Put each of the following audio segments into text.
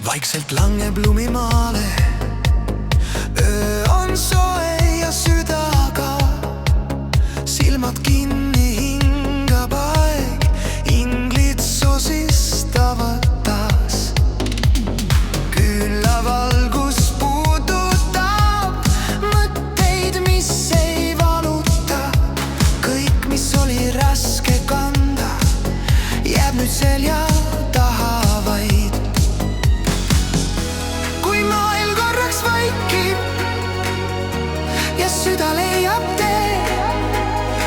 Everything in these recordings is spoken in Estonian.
vaikselt langeb lumimaale. Öö on soe ja süda ka, silmad kinni hingab aeg, inglid sosistavad taas. Küünlavalgus puudutab mõtteid, mis ei valuta. Kõik, mis oli raske kanda, jääb nüüd selja taha vaid. Kui maailm korraks vaikib ja süda leiab tee,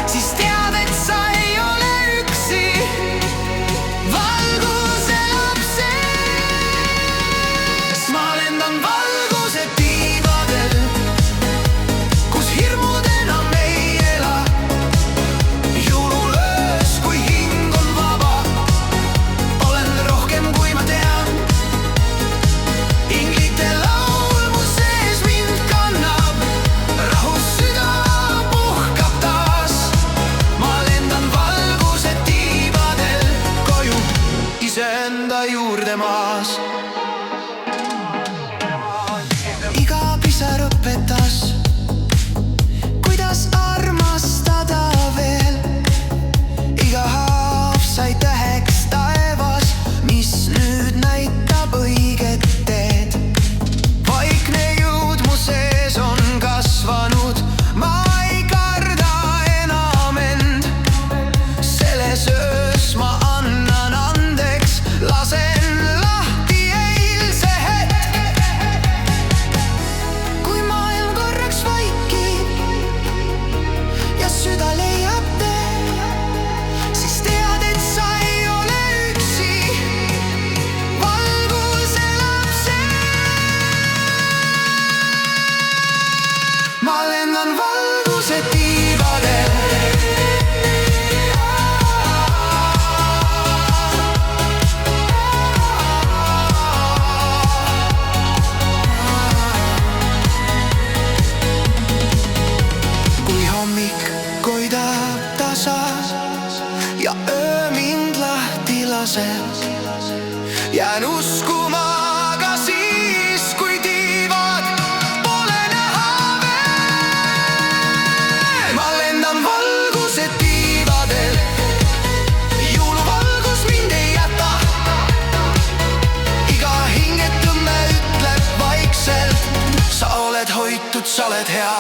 siis tead, et sa ei ole üksi. Valgus elab sees. Ma lendan valguse tiivadel, kus hirmud enam ei ela. Jõululöös, kui hing on vaba, olen rohkem kui ma tean. Inglite laul mu sees mind kannab, rahus süda puhkab taas. Ma lendan valguse tiivadel koju, iseenda juurde maas. Iga pisar õpetas, kuidas armastada veel. Iga haav sai täheks taevas, mis nüüd näitab õiget teed. Vaikne jõud mu sees on kasvanud, ma ei karda enam end. Selles öös ma annan andeks, lasen lahti eilse hetk. Kui maailm korraks vaikib ja süda leiab tee, siis tead, et sa ei ole üksi. Valgus elab sees. Ma lendan valguse tiivadel, kui hommik koidab tasa ja öö mind lahti laseb. Jään uskuma ka siis, kui tiivad pole näha veel. Ma lendan valguse tiivadel, jõuluvalgus mind ei jäta. Iga hingetõmme ütleb vaikselt, sa oled hoitud, sa oled hea.